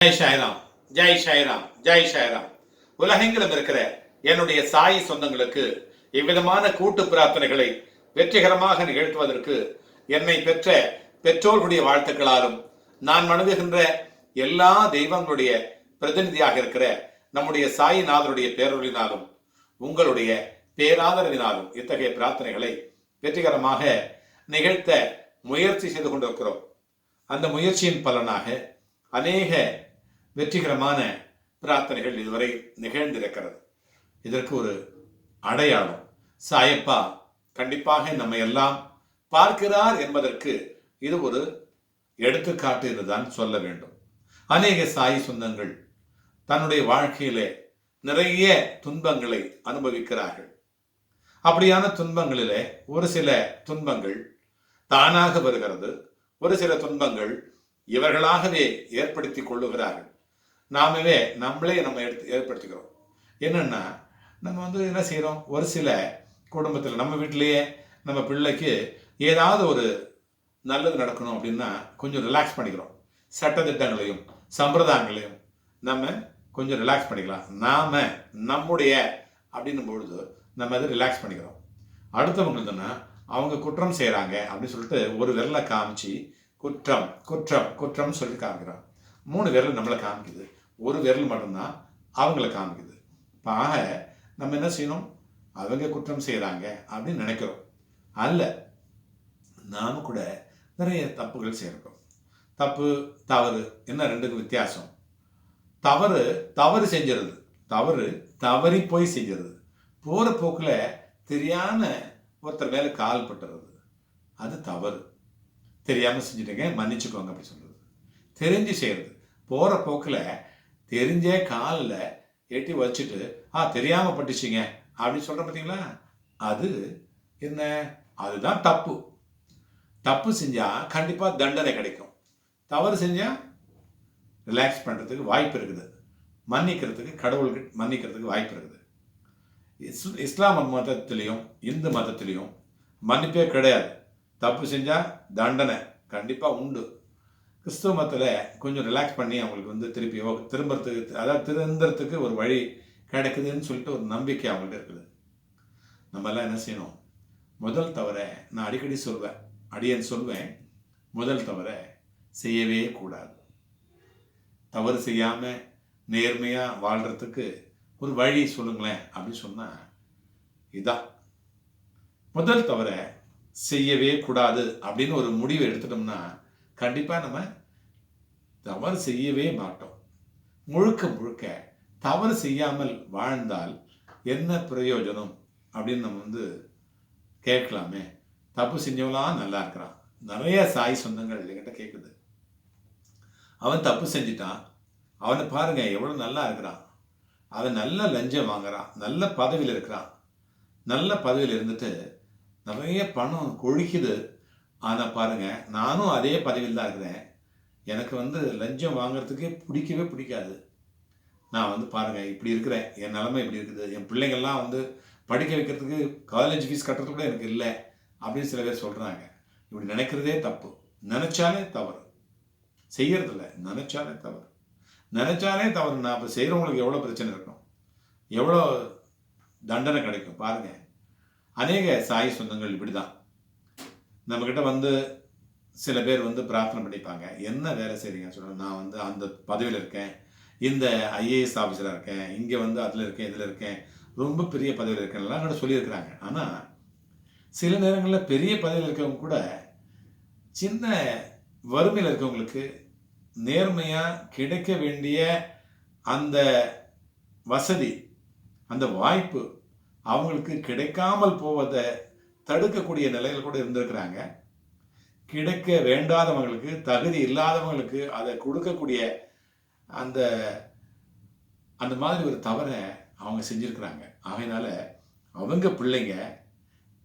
ஜெய் சாய்ராம், ஜெய் சாய்ராம், ஜெய் சாய்ராம். உலகெங்கிலும் இருக்கிற என்னுடைய சாய் சொந்தங்களுக்கு இவ்விதமான கூட்டு பிரார்த்தனைகளை வெற்றிகரமாக நிகழ்த்துவதற்கு என்னை பெற்ற பெற்றோர்களுடைய வாழ்த்துக்களாலும் நான் வணங்குகின்ற எல்லா தெய்வங்களுடைய பிரதிநிதியாக இருக்கிற நம்முடைய சாயிநாதருடைய பேரொழினாலும் உங்களுடைய பேராதரவினாலும் இத்தகைய பிரார்த்தனைகளை வெற்றிகரமாக நிகழ்த்த முயற்சி செய்து கொண்டிருக்கிறோம். அந்த முயற்சியின் பலனாக அநேக வெற்றிகரமான பிரார்த்தனைகள் இதுவரை நிகழ்ந்திருக்கிறது. இதற்கு ஒரு அடையாளம் சாயப்பா கண்டிப்பாக நம்ம எல்லாம் பார்க்கிறார் என்பதற்கு இது ஒரு எடுத்துக்காட்டு என்றுதான் சொல்ல வேண்டும். அநேக சாய் சொந்தங்கள் தன்னுடைய வாழ்க்கையிலே நிறைய துன்பங்களை அனுபவிக்கிறார்கள். அப்படியான துன்பங்களிலே ஒரு சில துன்பங்கள் தானாக வருகிறது, ஒரு சில துன்பங்கள் இவர்களாகவே ஏற்படுத்தி கொள்ளுகிறார்கள். நம்மளே நம்ம ஏற்படுத்திக்கிறோம். என்னன்னா நம்ம என்ன செய்கிறோம், ஒரு சில குடும்பத்தில் நம்ம வீட்டிலேயே நம்ம பிள்ளைக்கு ஏதாவது ஒரு நல்லது நடக்கணும் அப்படின்னா கொஞ்சம் ரிலாக்ஸ் பண்ணிக்கிறோம். சட்டத்திட்டங்களையும் சம்பிரதாயங்களையும் நம்ம கொஞ்சம் ரிலாக்ஸ் பண்ணிக்கலாம். நம்முடைய அப்படின்னும் பொழுது நம்ம அதை ரிலாக்ஸ் பண்ணிக்கிறோம். அடுத்தவங்களுக்குன்னா அவங்க குற்றம் செய்கிறாங்க அப்படின்னு சொல்லிட்டு ஒரு விரலை காமிச்சு குற்றம் குற்றம் குற்றம் சொல்லி காமிக்கிறோம். 3 விரல் நம்மளை காமிக்குது, ஒரு விரல் மட்டும்தான் அவங்கள காமிக்குது. ஆக நம்ம என்ன செய்யணும், அவங்க குற்றம் செய்கிறாங்க அப்படின்னு நினைக்கிறோம். அல்ல, நாம் கூட நிறைய தப்புகள் செய்கிறோம். தப்பு தவறு என்ன ரெண்டுக்கு வித்தியாசம்? தவறு தவறு செஞ்சிருது, தவறு தவறி போய் செஞ்சிருது. போகிற போக்கில் தெரியாம ஒருத்தர் மேலே கால் பட்டுறது, அது தவறு. தெரியாமல் செஞ்சுட்டேங்க மன்னிச்சுக்கோங்க அப்படி சொல்கிறது. தெரிஞ்சு செய்கிறது, போகிற போக்கில் தெரிஞ்சே காலில் எட்டி வச்சுட்டு தெரியாமல் பட்டுச்சிங்க அப்படின்னு சொல்கிற பார்த்தீங்களா, அது என்ன, அதுதான் தப்பு. தப்பு செஞ்சால் கண்டிப்பாக தண்டனை கிடைக்கும். தவறு செஞ்சால் ரிலாக்ஸ் பண்ணுறதுக்கு வாய்ப்பு இருக்குது, மன்னிக்கிறதுக்கு கடவுளுக்கு மன்னிக்கிறதுக்கு வாய்ப்பு இருக்குது. இஸ்லாம் மதத்திலையும் இந்து மதத்திலையும் மன்னிப்பே கிடையாது. தப்பு செஞ்சால் தண்டனை கண்டிப்பாக உண்டு. கிறிஸ்துவ மதத்தில் கொஞ்சம் ரிலாக்ஸ் பண்ணி அவங்களுக்கு திரும்புறதுக்கு, அதாவது திருந்துறதுக்கு ஒரு வழி கிடைக்குதுன்னு சொல்லிட்டு ஒரு நம்பிக்கை அவங்கள்ட்ட இருக்குது. நம்மெல்லாம் என்ன செய்யணும், முதல் தவறை நான் அடிக்கடி சொல்வேன், முதல் தவறை செய்யவே கூடாது. தவறு செய்யாமல் நேர்மையாக வாழ்கிறதுக்கு ஒரு வழி சொல்லுங்களேன் அப்படின்னு சொன்னால் இதான். முதல் தவறை செய்யவே கூடாது அப்படின்னு ஒரு முடிவை எடுத்துட்டோம்னா கண்டிப்பாக நம்ம தவறு செய்யவே மாட்டோம். முழுக்க முழுக்க தவறு செய்யாமல் வாழ்ந்தால் என்ன பிரயோஜனம் அப்படின்னு நம்ம கேட்கலாமே. தப்பு செஞ்சவங்களாம் நல்லா இருக்கிறான். நிறைய சாய் சொந்தங்கள் என்கிட்ட கேட்குது, அவன் தப்பு செஞ்சிட்டான், அவனை பாருங்க எவ்வளோ நல்லா இருக்கிறான், அவன் நல்ல லஞ்சம் வாங்குறான், நல்ல பதவியில் இருக்கிறான், நல்ல பதவியில் இருந்துட்டு நிறைய பணம் கொழிக்குது. ஆனால் பாருங்க நானும் அதே பதவியில் தான் இருக்கிறேன், எனக்கு லஞ்சம் வாங்குறதுக்கே பிடிக்கவே பிடிக்காது. நான் பாருங்க இப்படி இருக்கிறேன், என் நிலைமை இப்படி இருக்குது, என் பிள்ளைங்கள்லாம் படிக்க வைக்கிறதுக்கு காலேஜ் ஃபீஸ் கட்டுறது கூட எனக்கு இல்லை அப்படின்னு சில பேர் சொல்கிறாங்க. இப்படி நினைக்கிறதே தப்பு. நினைச்சாலே தவறு, செய்யறதில்ல, நினைச்சாலே தவறு. நினைச்சாலே தவறுனா அப்போ செய்கிறவங்களுக்கு எவ்வளோ பிரச்சனை இருக்கும், எவ்வளோ தண்டனை கிடைக்கும் பாருங்க. அநேக சாய் சொந்தங்கள் இப்படி தான் நம்மக்கிட்ட சில பேர் பிரார்த்தனை பண்ணிப்பாங்க, என்ன வேலை செய்கிறீங்க சொல்லுங்கள், நான் அந்த பதவியில் இருக்கேன், இந்த ஐஏஎஸ் ஆஃபீஸராக இருக்கேன், இங்கே அதில் இருக்கேன், இதில் இருக்கேன், ரொம்ப பெரிய பதவியில் இருக்கேன்லாம் கூட சொல்லியிருக்கிறாங்க. ஆனால் சில நேரங்களில் பெரிய பதவியில் இருக்கவங்க கூட சின்ன வறுமையில் இருக்கவங்களுக்கு நேர்மையாக கிடைக்க வேண்டிய அந்த வசதி, அந்த வாய்ப்பு அவங்களுக்கு கிடைக்காமல் போவதை தடுக்கக்கூடிய நிலையில் கூட இருந்திருக்கிறாங்க. கிடைக்க வேண்டாதவங்களுக்கு, தகுதி இல்லாதவங்களுக்கு அதை கொடுக்கக்கூடிய அந்த அந்த மாதிரி ஒரு தவறை அவங்க செஞ்சுருக்கிறாங்க. ஆகையினால அவங்க பிள்ளைங்க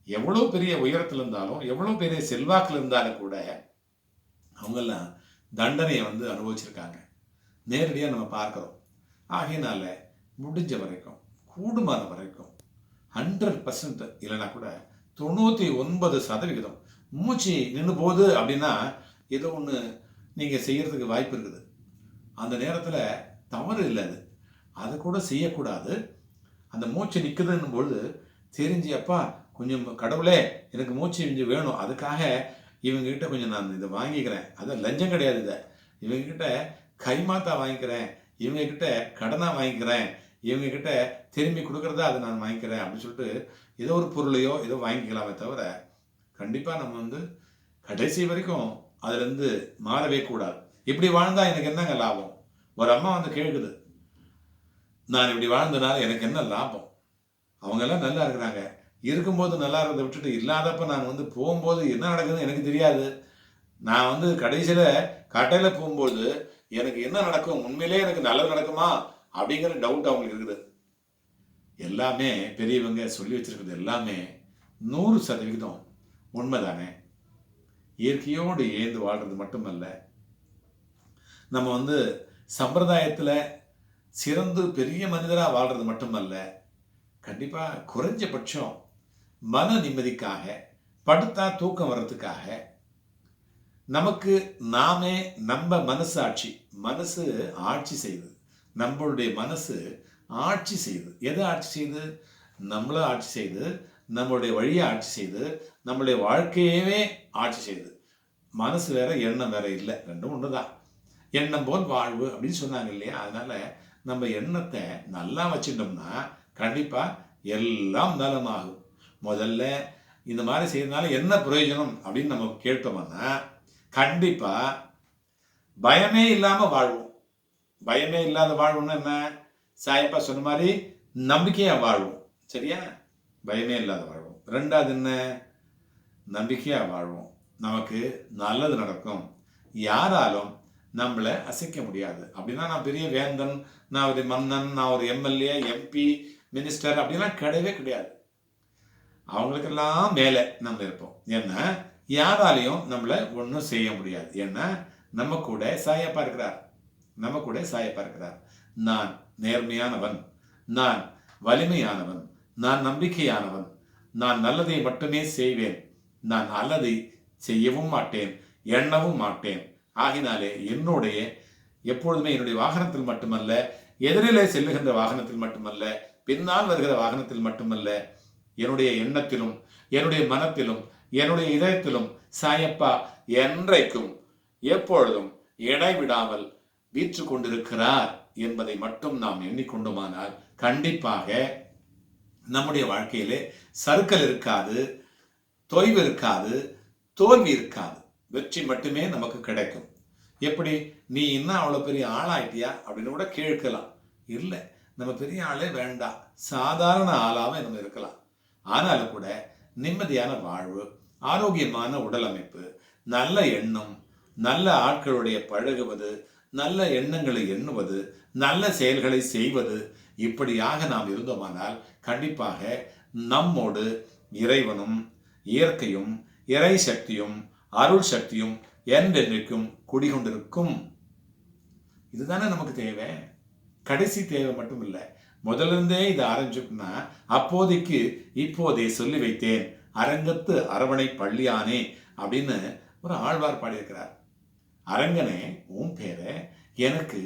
எவ்வளோ பெரிய உயரத்தில் இருந்தாலும், எவ்வளோ பெரிய செல்வாக்கில் இருந்தாலும் கூட அவங்கெல்லாம் தண்டனையை அனுபவிச்சிருக்காங்க. நேரடியாக நம்ம பார்க்குறோம். ஆகையினால முடிஞ்ச வரைக்கும், கூடுமான வரைக்கும் 100% இல்லைன்னா கூட 99% மூச்சு நின்று போகுது அப்படின்னா ஏதோ ஒன்று நீங்கள் செய்கிறதுக்கு வாய்ப்பு இருக்குது. அந்த நேரத்தில் தவறு இல்லை, அது கூட செய்யக்கூடாது. அந்த மூச்சு நிற்குதுன்னும் பொழுது தெரிஞ்சு, அப்பா கொஞ்சம் கடவுளே எனக்கு மூச்சு கொஞ்சம் வேணும், அதுக்காக இவங்ககிட்ட கொஞ்சம் நான் இதை வாங்கிக்கிறேன், அதை லஞ்சம் கிடையாது, இதை இவங்ககிட்ட கைமாத்தா வாங்கிக்கிறேன், இவங்ககிட்ட கடனாக வாங்கிக்கிறேன், இவங்ககிட்ட திரும்பி கொடுக்குறதா அதை நான் வாங்கிக்கிறேன் அப்படின்னு சொல்லிட்டு ஏதோ ஒரு பொருளையோ ஏதோ வாங்கிக்கலாமே தவிர கண்டிப்பாக நம்ம கடைசி வரைக்கும் அதுலேருந்து மாறவே கூடாது. இப்படி வாழ்ந்தால் எனக்கு என்னங்க லாபம்? ஒரு அம்மா கேட்குது, நான் இப்படி வாழ்ந்தனால எனக்கு என்ன லாபம்? அவங்கெல்லாம் நல்லா இருக்கிறாங்க, இருக்கும்போது நல்லா இருக்கிறத விட்டுட்டு இல்லாதப்ப நான் போகும்போது என்ன நடக்குதுன்னு எனக்கு தெரியாது. நான் கடைசியில் கட்டையில் போகும்போது எனக்கு என்ன நடக்கும், உண்மையிலே எனக்கு நல்லது நடக்குமா அப்படிங்கிற டவுட் அவங்களுக்கு இருக்குது. எல்லாமே பெரியவங்க சொல்லி வச்சிருக்கிறது எல்லாமே 100% உண்மைதானே. இயற்கையோடு ஏந்து வாழ்றது மட்டுமல்ல, நம்ம சம்பிரதாயத்தில் சிறந்து பெரிய மனிதராக வாழ்றது மட்டுமல்ல, கண்டிப்பாக குறைஞ்சபட்சம் மன நிம்மதிக்காக, படுத்தா தூக்கம் வர்றதுக்காக நமக்கு நாமே நம்ம மனசு ஆட்சி செய்யுது. நம்மளுடைய மனசு ஆட்சி செய்யுது. எதை ஆட்சி செய்யுது? நம்மள ஆட்சி செய்யுது, நம்மளுடைய வழியை ஆட்சி செய்யுது, நம்மளுடைய வாழ்க்கையவே ஆட்சி செய்யுது. மனசு வேற, எண்ணம் வேற இல்லை, ரெண்டும் ஒன்று தான். எண்ணம் போல் வாழ்வு அப்படின்னு சொன்னாங்க இல்லையா? அதனால நம்ம எண்ணத்தை நல்லா வச்சுட்டோம்னா கண்டிப்பாக எல்லாம் நலமாகும். முதல்ல இந்த மாதிரி செய்யறதுனால என்ன பிரயோஜனம் அப்படின்னு நம்ம கேட்டோம்னா கண்டிப்பாக பயமே இல்லாமல் வாழ்வோம். பயமே இல்லாத வாழ்வுன்னா என்ன? சாயப்பா சொன்ன மாதிரி நம்பிக்கையாக வாழ்வோம். சரியா? பயமே இல்லாத வாழ்வோம். ரெண்டாவது என்ன? நம்பிக்கையாக வாழ்வோம். நமக்கு நல்லது நடக்கும், யாராலும் நம்மளை அசைக்க முடியாது. அப்படின்னா நான் பெரிய வேந்தன், நான் ஒரு மன்னன், நான் ஒரு எம்எல்ஏ, எம்பி, மினிஸ்டர் அப்படிலாம் கிடையவே கிடையாது. அவங்களுக்கெல்லாம் மேலே நம்ம இருப்போம். ஏன்னா யாராலையும் நம்மளை ஒன்றும் செய்ய முடியாது. ஏன்னா நம்ம கூட சாயப்பா இருக்கிறார், நம்ம கூட சாயப்பா இருக்கிறார். நான் நேர்மையானவன், நான் வலிமையானவன், நான் நம்பிக்கையானவன், நான் நல்லதை மட்டுமே செய்வேன், நான் நல்லதை செய்யவும் மாட்டேன், எண்ணவும் மாட்டேன். ஆகினாலே என்னுடைய எப்பொழுதுமே என்னுடைய வாகனத்தில் மட்டுமல்ல, எதிரிலே செல்லுகின்ற வாகனத்தில் மட்டுமல்ல, பின்னால் வருகிற வாகனத்தில் மட்டுமல்ல, என்னுடைய எண்ணத்திலும், என்னுடைய மனத்திலும், என்னுடைய இதயத்திலும் சாயப்பா என்றைக்கும் எப்பொழுதும் இடைவிடாமல் வீற்று கொண்டிருக்கிறார் என்பதை மட்டும் நாம் எண்ணிக்கொண்டுமானால் கண்டிப்பாக நம்முடைய வாழ்க்கையிலே சறுக்கல் இருக்காது, தொய்வு இருக்காது, தோல்வி இருக்காது, வெற்றி மட்டுமே நமக்கு கிடைக்கும். எப்படி? நீ இன்னும் அவ்வளோ பெரிய ஆளாயிட்டியா அப்படின்னு கூட கேட்கலாம். இல்லை, நம்ம பெரிய ஆளே வேண்டாம், சாதாரண ஆளாக நம்ம இருக்கலாம். ஆனாலும் கூட நிம்மதியான வாழ்வு, ஆரோக்கியமான உடல் அமைப்பு, நல்ல எண்ணம், நல்ல ஆட்களுடைய பழகுவது, நல்ல எண்ணங்களை எண்ணுவது, நல்ல செயல்களை செய்வது, இப்படியாக நாம் இருந்தோமானால் கண்டிப்பாக நம்மோடு இறைவனும் இயற்கையும் இறை சக்தியும் அருள் சக்தியும் என்றென்றைக்கும் குடிகொண்டிருக்கும். இதுதானே நமக்கு தேவை. கடைசி தேவை மட்டும் இல்லை, முதலிருந்தே இதை ஆரம்பிச்சோம்னா அப்போதைக்கு இப்போதே சொல்லி வைத்தேன் அரங்கத்து அரவணை பள்ளியானே அப்படின்னு ஒரு ஆழ்வார் பாடியிருக்கிறார். அரங்கனே, உன் பேரை எனக்கு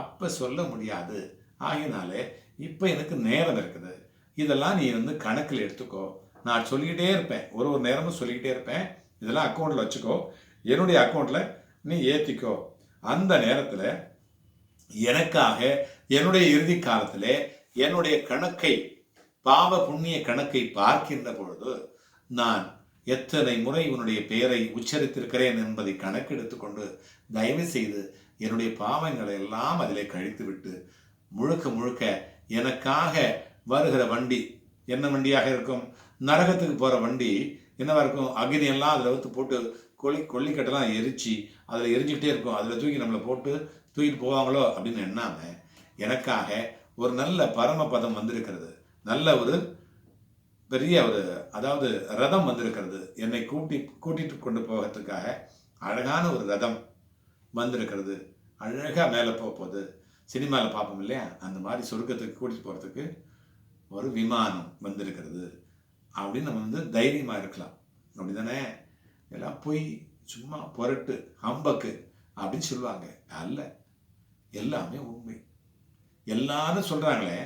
அப்ப சொல்ல முடியாது, ஆகினாலே இப்ப எனக்கு நேரம் இருக்குது, இதெல்லாம் நீ கணக்கில் எடுத்துக்கோ. நான் சொல்லிக்கிட்டே இருப்பேன், ஒரு நேரமும் சொல்லிக்கிட்டே இருப்பேன், இதெல்லாம் அக்கௌண்ட்ல வச்சுக்கோ, என்னுடைய அக்கௌண்ட்ல நீ ஏத்திக்கோ. அந்த நேரத்தில் எனக்காக என்னுடைய இறுதி காலத்திலே என்னுடைய கணக்கை, பாவ புண்ணிய கணக்கை பார்க்கின்ற பொழுது நான் எத்தனை முறை உன்னுடைய பெயரை உச்சரித்திருக்கிறேன் என்பதை கணக்கெடுத்துக்கொண்டு தயவு செய்து என்னுடைய பாவங்களை எல்லாம் அதிலே கழித்து விட்டு முழுக்க முழுக்க எனக்காக வருகிற வண்டி என்ன வண்டியாக இருக்கும்? நரகத்துக்கு போகிற வண்டி என்னவா இருக்கும்? அக்னி எல்லாம் அதில் வைத்து போட்டு கொல்லிக்கட்டெல்லாம் எரிச்சு அதில் எரிஞ்சுக்கிட்டே இருக்கும், அதில் தூக்கி நம்மளை போட்டு தூக்கிட்டு போவாங்களோ அப்படின்னு எண்ணாம எனக்காக ஒரு நல்ல பரமபதம் வந்திருக்கிறது, நல்ல ஒரு பெரிய அதாவது ரதம் வந்திருக்கிறது, என்னை கூட்டிட்டு கொண்டு போகிறதுக்காக அழகான ஒரு ரதம் வந்திருக்கிறது, அழகாக மேலே போகுது, சினிமாவில் பார்ப்போம் இல்லையா, அந்த மாதிரி சொர்க்கத்துக்கு கூட்டிட்டு போகிறதுக்கு ஒரு விமானம் வந்திருக்கிறது அப்படின்னு நம்ம தைரியமாக இருக்கலாம். அப்படி தானே? எல்லாம் போய் சும்மா புரட்டு ஹம்பக்கு அப்படின்னு சொல்லுவாங்க. அல்ல, எல்லாமே உண்மை. எல்லாரும் சொல்றாங்களே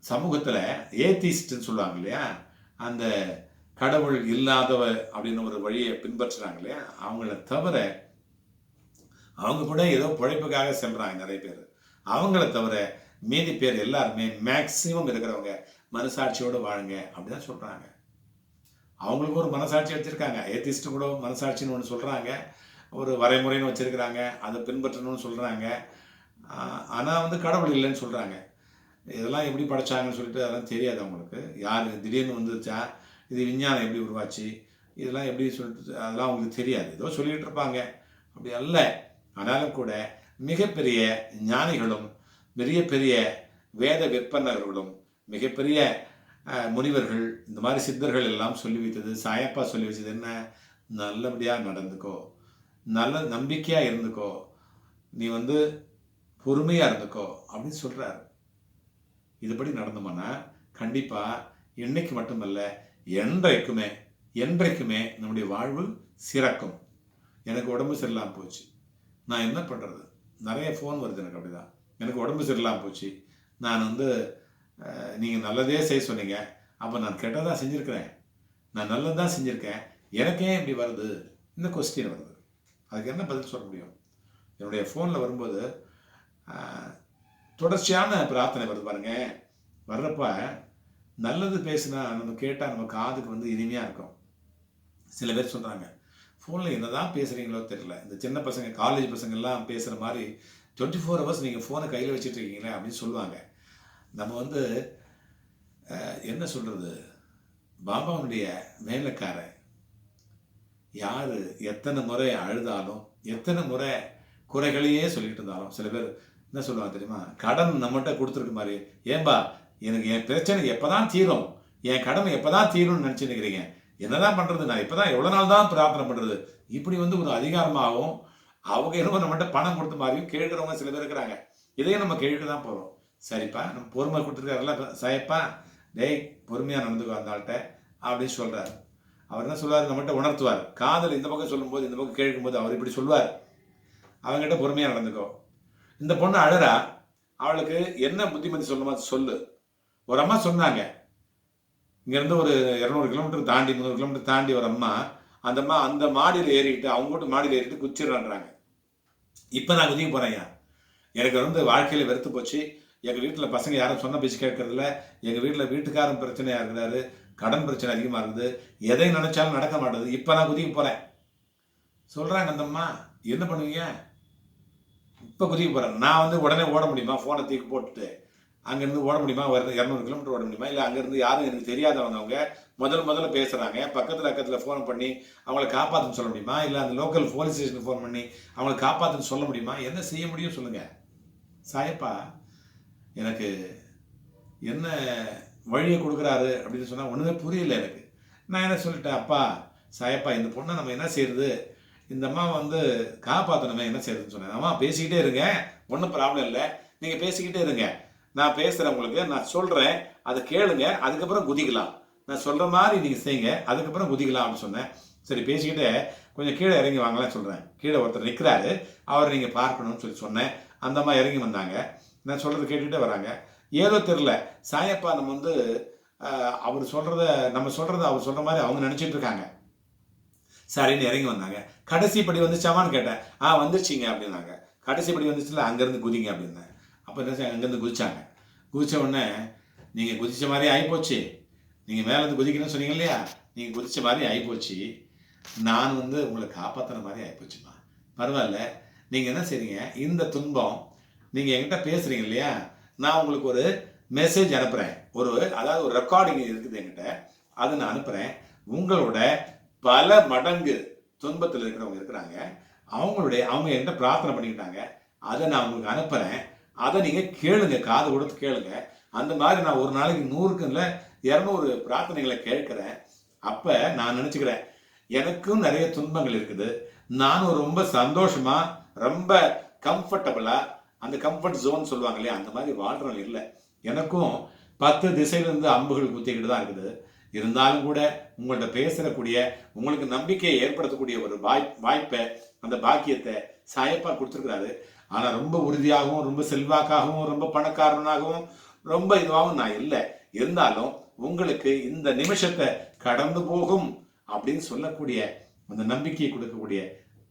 சமூகத்துல ஏத்திஸ்ட்னு சொல்லுவாங்க இல்லையா, அந்த கடவுள் இல்லாதவ அப்படின்னு ஒரு வழியை பின்பற்றுறாங்க இல்லையா, அவங்கள தவிர அவங்க கூட ஏதோ பிழைப்புக்காக செல்றாங்க நிறைய பேர். அவங்கள தவிர மீதி பேர் எல்லாருமே மேக்சிமம் இருக்கிறவங்க மனசாட்சியோடு வாழுங்க அப்படிதான் சொல்றாங்க. அவங்களுக்கு ஒரு மனசாட்சி வச்சிருக்காங்க. ஏத்திஸ்ட் கூட மனசாட்சின்னு ஒன்று சொல்றாங்க, ஒரு வரைமுறைன்னு வச்சிருக்கிறாங்க, அதை பின்பற்றணும்னு சொல்றாங்க. ஆனால் வந்து கடவுள் இல்லைன்னு சொல்றாங்க. இதெல்லாம் எப்படி படைச்சாங்கன்னு சொல்லிட்டு அதெல்லாம் தெரியாது அவங்களுக்கு. யார் திடீர்னு வந்துச்சா, இது விஞ்ஞானம் எப்படி உருவாச்சு, இதெல்லாம் எப்படி சொல்லிட்டு அதெல்லாம் அவங்களுக்கு தெரியாது. ஏதோ சொல்லிகிட்டு இருப்பாங்க. அப்படி அல்ல. ஆனாலும் கூட மிகப்பெரிய ஞானிகளும் பெரிய பெரிய வேத விற்பனர்களும் மிகப்பெரிய முனிவர்கள் இந்த மாதிரி சித்தர்கள் எல்லாம் சொல்லி வைத்தது, சாயப்பா சொல்லி வச்சது என்ன, நல்லபடியாக நடந்துக்கோ, நல்ல நம்பிக்கையாக இருந்துக்கோ, நீ வந்து பொறுமையாக இருந்துக்கோ அப்படின்னு சொல்கிறாரு. இதுபடி நடந்தோம்னா கண்டிப்பாக இன்னைக்கு மட்டுமல்ல என்றைக்குமே நம்முடைய வாழ்வு சிறக்கும். எனக்கு உடம்பு சரியில்லாமல் போச்சு, நான் என்ன பண்ணுறது? நிறைய ஃபோன் வருது எனக்கு. அப்படிதான், எனக்கு உடம்பு சரியில்லாமல் போச்சு, நான் வந்து நீங்கள் நல்லதே செய்ய சொன்னீங்க, அப்போ நான் கெட்டதாக செஞ்சுருக்கிறேன், நான் நல்லதாக செஞ்சுருக்கேன், எனக்கே இப்படி வருது, இந்த கொஸ்டின் வருது. அதுக்கு என்ன பதில் சொல்ல முடியும்? என்னுடைய ஃபோனில் வரும்போது தொடர்ச்சியான பிரார்த்தனை வருது பாருங்க. வர்றப்ப நல்லது பேசுனா நம்ம கேட்டால் நம்ம காதுக்கு வந்து இனிமையாக இருக்கும். சில பேர் சொல்கிறாங்க, ஃபோனில் என்ன தான் பேசுகிறீங்களோ தெரியல, இந்த சின்ன பசங்க காலேஜ் பசங்கள்லாம் பேசுகிற மாதிரி 24 hours நீங்கள் ஃபோனை கையில் வச்சுட்டு இருக்கீங்களே அப்படின்னு சொல்லுவாங்க. நம்ம வந்து என்ன சொல்கிறது, பாபாவுடைய வேலைக்காரன். யார் எத்தனை முறை அழுதாலும், எத்தனை முறை குறைகளையே சொல்லிட்டு இருந்தாலும், சில பேர் என்ன சொல்லுவாங்க தெரியுமா, கடன் நம்மகிட்ட கொடுத்துருக்கு மாதிரி, ஏன்பா எனக்கு என் பிரச்சனை எப்போதான் தீரும், என் கடமை எப்போதான் தீரும்னு நினச்சிட்டு இருக்கிறீங்க, என்னதான் பண்ணுறது, நான் இப்போதான் எவ்வளோ நாள் தான் பிரார்த்தனை பண்ணுறது, இப்படி வந்து ஒரு அதிகாரமாகவும் அவங்க என்னமோ நம்மகிட்ட பணம் கொடுத்த மாதிரியும் கேட்குறவங்க சில பேர் இருக்கிறாங்க. இதையும் நம்ம கேட்க தான் போகிறோம். சரிப்பா, நம்ம பொறுமை கொடுத்துருக்காருல்ல சாயப்பா, டேய் பொறுமையாக நடந்துக்கோ அந்த ஆள்கிட்ட அப்படின்னு சொல்கிறார். அவர் என்ன சொல்லுவார், நம்மகிட்ட உணர்த்துவார். காதல் இந்த பக்கம் சொல்லும்போது இந்த பக்கம் கேட்கும்போது அவர் இப்படி சொல்லுவார், அவங்ககிட்ட பொறுமையாக நடந்துக்கோ. இந்த பொண்ணு அழறா, அவளுக்கு என்ன புத்திமதி சொல்லணுமா சொல்லு. ஒரு அம்மா சொன்னாங்க, இங்கேருந்து ஒரு 200 கிலோமீட்டர் தாண்டி 300 கிலோமீட்டர் தாண்டி ஒரு அம்மா, அந்த அம்மா அந்த மாடியில் ஏறிக்கிட்டு அவங்க வீட்டு மாடியில் ஏறிட்டு குச்சிடுறான்றாங்க. இப்போ நான் குதிக்க போகிறேன், எனக்கு வந்து வாழ்க்கையில் வெறுத்து போச்சு, எங்கள் வீட்டில் பசங்க யாரும் சொன்ன பேச்சு கேட்கறதில்ல, எங்கள் வீட்டில் வீட்டுக்காரன் பிரச்சனையாக இருக்கிறாரு, கடன் பிரச்சனை அதிகமாக இருக்குது, எதை நினைச்சாலும் நடக்க மாட்டேது, இப்போ நான் குதிக்க போகிறேன் சொல்கிறாங்க. அந்த அம்மா என்ன பண்ணுவீங்க? இப்போ குதிக்க போகிறேன். நான் வந்து உடனே ஓட முடியுமா? ஃபோனை தூக்கி போட்டுட்டு அங்கேருந்து ஓட முடியுமா? 200 கிலோமீட்டர் ஓட முடியுமா? இல்லை அங்கேருந்து யாரும் எனக்கு தெரியாதவங்க, அவங்க முதல்ல பேசுகிறாங்க, பக்கத்தில் ஃபோன் பண்ணி அவங்கள காப்பாற்றுன்னு சொல்ல முடியுமா? இல்லை அந்த லோக்கல் போலீஸ் ஸ்டேஷனுக்கு ஃபோன் பண்ணி அவங்கள காப்பாற்றுன்னு சொல்ல முடியுமா? என்ன செய்ய முடியும் சொல்லுங்கள். சாயப்பா எனக்கு என்ன வழியை கொடுக்குறாரு அப்படின்னு சொன்னால் ஒன்றுமே புரியல எனக்கு. நான் என்ன சொல்லிட்டேன், அப்பா சாயப்பா இந்த பொண்ணை நம்ம என்ன செய்யறது, இந்த அம்மா வந்து காப்பாற்றணுமே, என்ன செய்யறதுன்னு சொன்னேன். அம்மா பேசிக்கிட்டே இருங்க, ஒன்றும் ப்ராப்ளம் இல்லை, நீங்கள் பேசிக்கிட்டே இருங்க, நான் பேசுகிறேன் உங்களுக்கு, நான் சொல்கிறேன், அதை கேளுங்க, அதுக்கப்புறம் குதிக்கலாம், நான் சொல்கிற மாதிரி நீங்கள் செய்யுங்க, அதுக்கப்புறம் குதிக்கலாம் அப்படின்னு சொன்னேன். சரி பேசிக்கிட்டே கொஞ்சம் கீழே இறங்கி வாங்கலாம் சொல்கிறேன். கீழே ஒருத்தர் நிற்கிறாரு, அவரை நீங்கள் பார்க்கணும்னு சொல்லி சொன்னேன். அந்த அம்மா இறங்கி வந்தாங்க, நான் சொல்கிறது கேட்டுகிட்டே வராங்க. ஏதோ தெரில, சாயப்பா நம்ம வந்து அவர் சொல்கிறத நம்ம சொல்கிறத அவர் சொல்கிற மாதிரி அவங்க நினச்சிட்டு இருக்காங்க. சரின்னு இறங்கி வந்தாங்க. கடைசி படி வந்துச்சாமான்னு கேட்டேன். வந்துருச்சிங்க அப்படின்னாங்க. கடைசி படி வந்துச்சுல, அங்கேருந்து குதிங்க அப்படின்னேன். அப்போ என்ன செய்ய, அங்கேருந்து குதிச்சாங்க. குதித்த உடனே நீங்கள் குதித்த மாதிரி ஆகிப்போச்சு, நீங்கள் மேலேருந்து குதிக்கணும்னு சொன்னீங்க இல்லையா, நீங்கள் குதித்த மாதிரி ஆகிப்போச்சு, நான் வந்து உங்களை காப்பாற்றுற மாதிரி ஆகிப்போச்சுமா. பரவாயில்ல, நீங்கள் என்ன செய்றீங்க, இந்த துன்பம் நீங்கள் என்கிட்ட பேசுகிறீங்க இல்லையா, நான் உங்களுக்கு ஒரு மெசேஜ் அனுப்புகிறேன், அதாவது ஒரு ரெக்கார்டிங் இருக்குது என்கிட்ட, அதை நான் அனுப்புகிறேன். உங்களோட பல மடங்கு துன்பத்தில் இருக்கிறவங்க இருக்கிறாங்க, அவங்க என்கிட்ட பிரார்த்தனை பண்ணிக்கிட்டாங்க, அதை நான் உங்களுக்கு அனுப்புகிறேன், அதை நீங்கள் கேளுங்க, காது கொடுத்து கேளுங்க. அந்த மாதிரி நான் ஒரு நாளைக்கு 100க்கு இல்லை 200 பிரார்த்தனைகளை கேட்குறேன். அப்போ நான் நினச்சிக்கிறேன், எனக்கும் நிறைய துன்பங்கள் இருக்குது, நானும் ரொம்ப சந்தோஷமாக ரொம்ப கம்ஃபர்டபுளாக, அந்த கம்ஃபர்ட் ஜோன் சொல்லுவாங்க இல்லையா, அந்த மாதிரி வாழ்கிறவங்க இல்லை. எனக்கும் 10 திசையிலிருந்து அம்புகள் குத்திக்கிட்டு தான் இருக்குது. இருந்தாலும் கூட உங்கள்கிட்ட பேசுறக்கூடிய, உங்களுக்கு நம்பிக்கையை ஏற்படுத்தக்கூடிய ஒரு வாய்ப்பை, அந்த பாக்கியத்தை சாயப்பா கொடுத்துருக்கிறாரு. ஆனால் ரொம்ப உறுதியாகவும் ரொம்ப செல்வாக்காகவும் ரொம்ப பணக்காரனாகவும் ரொம்ப இதுவாகவும் நான் இல்லை. இருந்தாலும் உங்களுக்கு இந்த நிமிஷத்தை கடந்து போகும் அப்படின்னு சொல்லக்கூடிய அந்த நம்பிக்கையை கொடுக்கக்கூடிய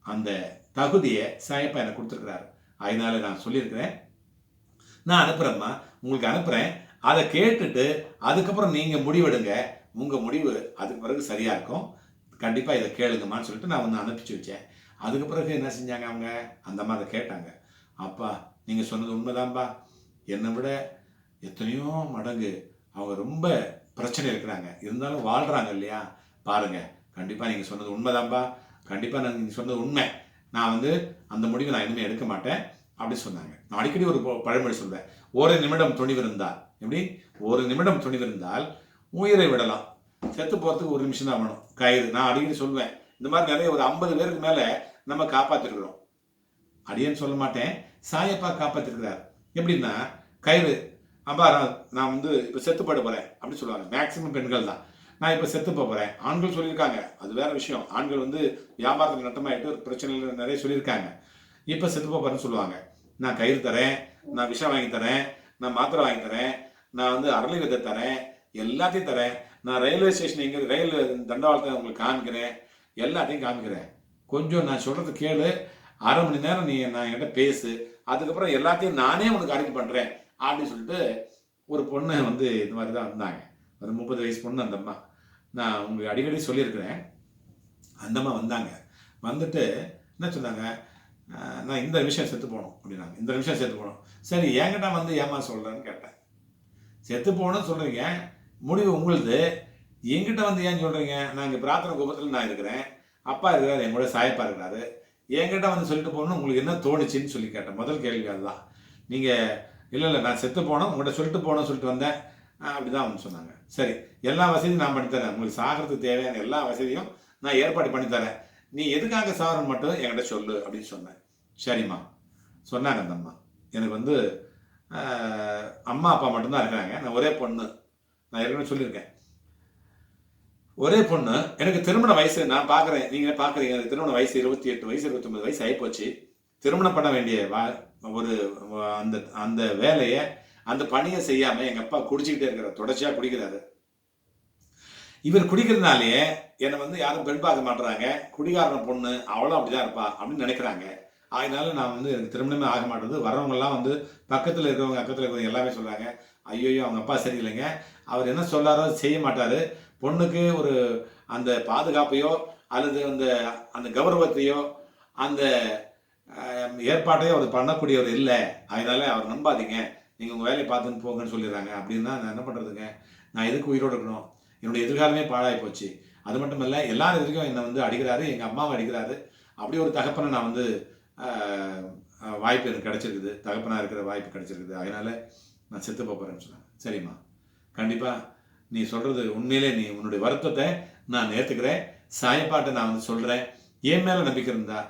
அந்த தகுதியை சாயப்பா எனக்கு கொடுத்துருக்கிறாரு. அதனால நான் சொல்லியிருக்கிறேன், நான் அனுப்புறேம்மா, உங்களுக்கு அனுப்புறேன், அதை கேட்டுட்டு அதுக்கப்புறம் நீங்க முடிவெடுங்க. உங்க முடிவு அதுக்கு பிறகு சரியா இருக்கும், கண்டிப்பா இதை கேளுங்கம்மான்னு சொல்லிட்டு நான் ஒன்று அனுப்பிச்சு வச்சேன். அதுக்கு பிறகு என்ன செஞ்சாங்க, அவங்க அந்த அம்மா அதை கேட்டாங்க. அப்பா நீங்க சொன்னது உண்மைதான்பா, என்னை விட எத்தனையோ மடங்கு அவங்க ரொம்ப பிரச்சனை இருக்கிறாங்க, இருந்தாலும் வாழ்றாங்க இல்லையா, பாருங்க கண்டிப்பா நீங்க சொன்னது உண்மைதான்பா, கண்டிப்பா நீங்க சொன்னது உண்மை, நான் அந்த முடிவை நான் இனிமேல் எடுக்க மாட்டேன் அப்படி சொன்னாங்க. நான் அடிக்கடி ஒரு பழமொழி சொல்வேன், ஒரு நிமிடம் துணிவிருந்தால், எப்படி ஒரு நிமிடம் துணிவிருந்தால் உயிரை விடலாம், செத்து போறதுக்கு ஒரு நிமிஷம் தான் வேணும் கயிறு. நான் அடிக்கடி சொல்வேன், இந்த மாதிரி நிறைய ஒரு 50 பேருக்கு மேல நம்ம காப்பாத்திருக்கிறோம். அடியேன்னு சொல்ல மாட்டேன், சாயப்பா காப்பாத்திருக்கிறார். எப்படின்னா கயிறு, அப்பா நான் இப்ப செத்து போட போறேன் அப்படின்னு சொல்லுவாங்க, மேக்சிமம் பெண்கள் தான். நான் இப்ப செத்து போறேன், ஆண்கள் சொல்லியிருக்காங்க, அது வேற விஷயம், ஆண்கள் வியாபாரத்துக்கு நட்டமாயிட்டு ஒரு பிரச்சனைகள் நிறைய சொல்லியிருக்காங்க. இப்ப செத்து போறேன்னு சொல்லுவாங்க, நான் கயிறு தரேன், நான் விஷம் வாங்கி தரேன், நான் மாத்திரை வாங்கி தரேன், நான் அரளி விதை தரேன், எல்லாத்தையும் தரேன், நான் ரயில்வே ஸ்டேஷன் எங்க ரயில் தண்டவாளத்தை உங்களுக்கு காமிக்கிறேன், எல்லாத்தையும் காமிக்கிறேன், கொஞ்சம் நான் சொல்றது கேளு, அரை மணி நேரம் நீ நான் என்கிட்ட பேசு, அதுக்கப்புறம் எல்லாத்தையும் நானே உனக்கு அரேஞ்ச் பண்றேன் அப்படின்னு சொல்லிட்டு ஒரு பொண்ணு இது மாதிரி தான் வந்தாங்க. ஒரு 30 வயசு பொண்ணு அந்த அம்மா, நான் உங்களுக்கு அடிக்கடி சொல்லியிருக்கிறேன். அந்த அம்மா வந்தாங்க, வந்துட்டு என்ன சொன்னாங்க, நான் இந்த விஷயம் செத்து போகணும் அப்படின்னாங்க. இந்த விஷயம் செத்து போகணும், சரி என்கிட்ட ஏமா சொல்கிறேன்னு கேட்டேன். செத்து போகணும்னு சொல்கிறீங்க, முடிவு உங்களுது, என்கிட்ட ஏன் சொல்கிறீங்க, நான் இங்கே பிரார்த்தனை கோபத்தில் நான் இருக்கிறேன், அப்பா இருக்கிறாரு, எங்களோட சாயப்பா இருக்கிறாரு, என்கிட்ட சொல்லிட்டு போகணும்னு உங்களுக்கு என்ன தோணுச்சின்னு சொல்லி கேட்டேன். முதல் கேள்வி அதுதான். நீங்கள் இல்லை நான் செத்து போனோம் உங்கள்கிட்ட சொல்லிட்டு போகணும்னு சொல்லிட்டு வந்தேன் அப்படிதான் சொன்னாங்க. சரி, எல்லா வசதியும் நான் பண்ணித்தரேன், உங்களுக்கு சாகிறதுக்கு தேவையான எல்லா வசதியும் நான் ஏற்பாடு பண்ணித்தரேன், நீ எதுக்காக சாகரன்னு மட்டும் என்கிட்ட சொல்லு அப்படின்னு சொன்னேன். சரிம்மா சொன்னாங்க அந்த அம்மா. எனக்கு அம்மா அப்பா மட்டும்தான் இருக்கிறாங்க, நான் ஒரே பொண்ணு, நான் ஏற்கனவே சொல்லியிருக்கேன், ஒரே பொண்ணு, எனக்கு திருமண வயசு நான் பார்க்குறேன், நீங்கள் பார்க்குறீங்க, எனக்கு திருமண வயசு 28 வயசு 29 வயசு ஆகிப்போச்சு, திருமணம் பண்ண வேண்டிய ஒரு அந்த அந்த வேலையை அந்த பணியை செய்யாம எங்க அப்பா குடிச்சுக்கிட்டே இருக்கிறார், தொடர்ச்சியா குடிக்கிறாரு. இவர் குடிக்கிறதுனாலேயே என்னை யாரும் பெண் பார்க்க மாட்டுறாங்க, குடிகாரன பொண்ணு அவளும் அப்படிதான் இருப்பா அப்படின்னு நினைக்கிறாங்க. அதனால நான் எனக்கு திருமணமே ஆக மாட்டேது. வரவங்க எல்லாம் பக்கத்துல இருக்கிறவங்க அக்கத்துல இருக்கிறவங்க எல்லாமே சொல்றாங்க, ஐயோ அவங்க அப்பா சரியில்லைங்க, அவர் என்ன சொல்லாரோ செய்ய மாட்டாரு, பொண்ணுக்கு ஒரு அந்த பாதுகாப்பையோ அல்லது அந்த கௌரவத்தையோ அந்த ஏற்பாட்டையோ அவர் பண்ணக்கூடியவர் இல்லை, அதனால அவர் நம்பாதீங்க, நீங்கள் உங்கள் வேலையை பார்த்துன்னு போங்கன்னு சொல்லிடுறாங்க. அப்படின்னா நான் என்ன பண்ணுறதுங்க, நான் எதுக்கு உயிரோடு இருக்கணும், என்னுடைய எதிர்காலமே பாழாகி போச்சு. அது மட்டும் இல்லை, எல்லாரும் எதிர்க்கும் என்னை அடிக்கிறாரு, எங்கள் அம்மாவை அடிக்கிறாரு, அப்படி ஒரு தகப்பனை நான் வாய்ப்பு எனக்கு கிடச்சிருக்குது, தகப்பனாக இருக்கிற வாய்ப்பு கிடச்சிருக்குது, அதனால் நான் செத்து போகிறேன்னு சொன்னேன். சரிம்மா, கண்டிப்பாக நீ சொல்கிறது உண்மையிலே நீ உன்னுடைய வருத்தத்தை நான் ஏற்றுக்கிறேன், சாயப்பாட்டை நான் சொல்கிறேன், என் மேலே நம்பிக்கை இருந்தா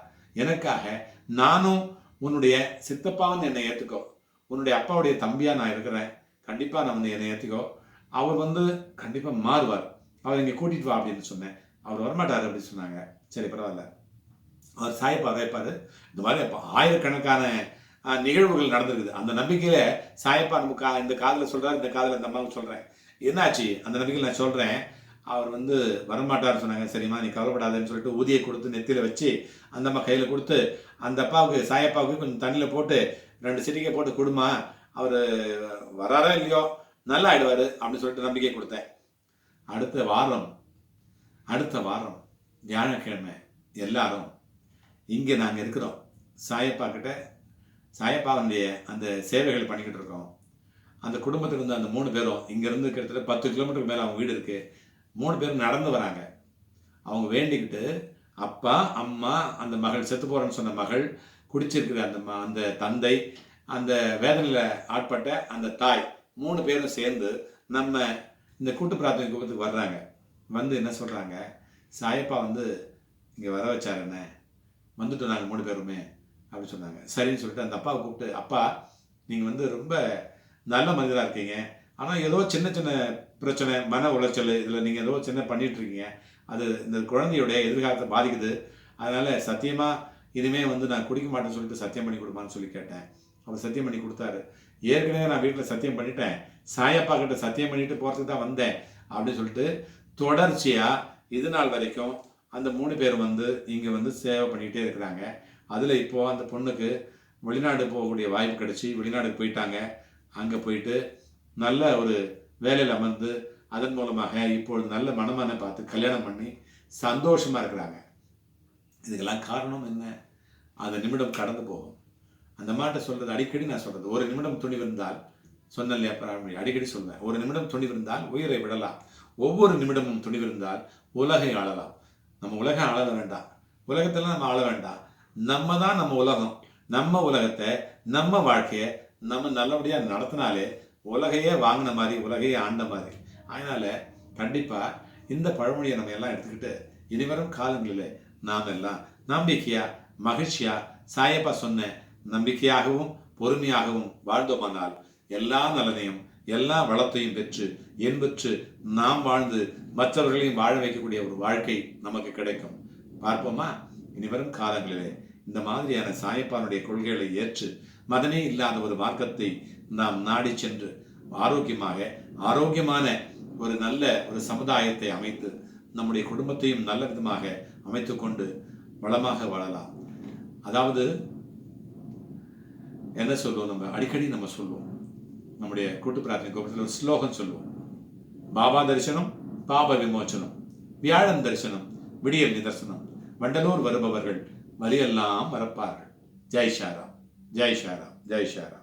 எனக்காக நானும் உன்னுடைய சித்தப்பான்னு என்னை ஏற்றுக்கோ, உன்னுடைய அப்பாவுடைய தம்பியா நான் இருக்கிறேன், கண்டிப்பா நான் என்னை ஏற்றுக்கோ, அவர் கண்டிப்பா மாறுவார், அவர் இங்கே கூட்டிட்டு வா அப்படின்னு சொன்னேன். அவர் வரமாட்டார் அப்படின்னு சொன்னாங்க. சரி பரவாயில்ல, அவர் சாயப்பா வைப்பாரு. இந்த மாதிரி ஆயிரக்கணக்கான நிகழ்வுகள் நடந்திருக்குது. அந்த நம்பிக்கையில சாயப்பா நமக்கு இந்த காதில் சொல்றாரு, இந்த காதில் இந்த அம்மாவுக்கு சொல்றேன். என்னாச்சு அந்த நம்பிக்கையில் நான் சொல்றேன், அவர் வரமாட்டார் சொன்னாங்க. சரிம்மா நீ கவலைப்படாதுன்னு சொல்லிட்டு ஊதியை கொடுத்து நெத்தியில வச்சு அந்த அம்மா கையில கொடுத்து, அந்த அப்பாவுக்கு சாயப்பாவுக்கு கொஞ்சம் தண்ணியில போட்டு 2 சிட்டிக்கை போட்டு கொடுமா, அவர் வராரோ இல்லையோ நல்லா ஆயிடுவாரு அப்படின்னு சொல்லிட்டு நம்பிக்கை கொடுத்தேன். அடுத்த வாரம் வியாழக்கிழமை எல்லாரும் இங்கே நாங்கள் இருக்கிறோம், சாயப்பா கிட்ட சாயப்பாவுடைய அந்த சேவைகள் பண்ணிக்கிட்டு இருக்கோம். அந்த குடும்பத்துக்கு அந்த 3 பேரும் இங்கேருந்து கிட்டத்தட்ட 10 கிலோமீட்டருக்கு மேலே அவங்க வீடு இருக்கு, 3 பேரும் நடந்து வராங்க. அவங்க வேண்டிக்கிட்டு அப்பா அம்மா, அந்த மகள் செத்து போறேன்னு சொன்ன மகள், குடிச்சிருக்கிற அந்த தந்தை, அந்த வேதனையில் ஆட்பட்ட அந்த தாய், 3 பேரும் சேர்ந்து நம்ம இந்த கூட்டு பிரார்த்தனை கூட்டத்துக்கு வர்றாங்க. என்ன சொல்றாங்க, சாயப்பா இங்கே வர வச்சார், என்ன வந்துட்டு நாங்கள் 3 பேருமே அப்படின்னு சொன்னாங்க. சரின்னு சொல்லிட்டு அந்த அப்பாவை கூப்பிட்டு, அப்பா நீங்கள் ரொம்ப நல்ல மனிதராக இருக்கீங்க, ஆனால் ஏதோ சின்ன சின்ன பிரச்சனை, மன உளைச்சல், இதில் நீங்கள் ஏதோ சின்ன பண்ணிட்டு இருக்கீங்க, அது இந்த குழந்தையுடைய எதிர்காலத்தை பாதிக்குது, அதனால சத்தியமாக இனிமே நான் குடிக்க மாட்டேன்னு சொல்லிட்டு சத்தியம் பண்ணி கொடுப்பான்னு சொல்லி கேட்டேன். அவர் சத்தியம் பண்ணி கொடுத்தாரு. ஏற்கனவே நான் வீட்டில் சத்தியம் பண்ணிட்டேன், சாயப்பா கிட்ட சத்தியம் பண்ணிட்டு போகிறதுக்கு தான் வந்தேன் அப்படின்னு சொல்லிட்டு தொடர்ச்சியாக இது நாள் வரைக்கும் அந்த 3 பேர் இங்கே சேவை பண்ணிக்கிட்டே இருக்கிறாங்க. அதில் இப்போது அந்த பொண்ணுக்கு வெளிநாடு போகக்கூடிய வாய்ப்பு கிடைச்சி வெளிநாடுக்கு போயிட்டாங்க. அங்கே போயிட்டு நல்ல ஒரு வேலையில் அமர்ந்து அதன் மூலமாக இப்பொழுது நல்ல மணமனை பார்த்து கல்யாணம் பண்ணி சந்தோஷமாக இருக்கிறாங்க. இதுக்கெல்லாம் காரணம் என்ன? அந்த நிமிடம் கடந்து போகும். அந்த மாட்டை சொல்கிறது அடிக்கடி நான் சொல்கிறது, ஒரு நிமிடம் துணிவிருந்தால் சொன்னேன் இல்லையா, அடிக்கடி சொல்வேன், ஒரு நிமிடம் துணிவிருந்தால் உயிரை விடலாம், ஒவ்வொரு நிமிடமும் துணிவிருந்தால் உலகை ஆளலாம். நம்ம உலகம் ஆள வேண்டாம், உலகத்தெல்லாம் நம்ம ஆள வேண்டாம், நம்ம தான் நம்ம உலகம். நம்ம உலகத்தை, நம்ம வாழ்க்கையை நம்ம நல்லபடியாக நடத்தினாலே உலகையே வாங்கின மாதிரி, உலகையே ஆண்ட மாதிரி. அதனால கண்டிப்பாக இந்த பழமொழியை நம்ம எல்லாம் எடுத்துக்கிட்டு இனிவரும் காலங்களில் நாம் எல்லாம் நம்பிக்கையா மகிழ்ச்சியா சாயப்பா சொன்ன நம்பிக்கையாகவும் பொறுமையாகவும் வாழ்ந்தோமானால் எல்லா நலனையும் எல்லா வளத்தையும் பெற்று என்பற்று நாம் வாழ்ந்து மற்றவர்களையும் வாழ வைக்கக்கூடிய ஒரு வாழ்க்கை நமக்கு கிடைக்கும். பார்ப்போமா? இனிவரும் காலங்களிலே இந்த மாதிரியான சாயப்பானுடைய கொள்கைகளை ஏற்று மதமே இல்லாத ஒரு மார்க்கத்தை நாம் நாடி சென்று ஆரோக்கியமான ஒரு நல்ல ஒரு சமுதாயத்தை அமைத்து நம்முடைய குடும்பத்தையும் நல்ல விதமாக அமைத்துக் கொண்டு வளமாக வாழலாம். அதாவது என்ன சொல்லுவோம், நம்ம அடிக்கடி நம்ம சொல்லுவோம், நம்முடைய கூட்டு பிரார்த்தனை கோபுரத்தில் ஒரு ஸ்லோகம் சொல்லுவோம், பாபா தரிசனம் பாப விமோச்சனம், வியாழன் தரிசனம் விடியல் நிதர்சனம், வண்டலூர் வருபவர்கள் வழியெல்லாம் மறப்பார்கள். ஜெய் ஷாராம், ஜெய் ஷாராம், ஜெய் ஷாராம்.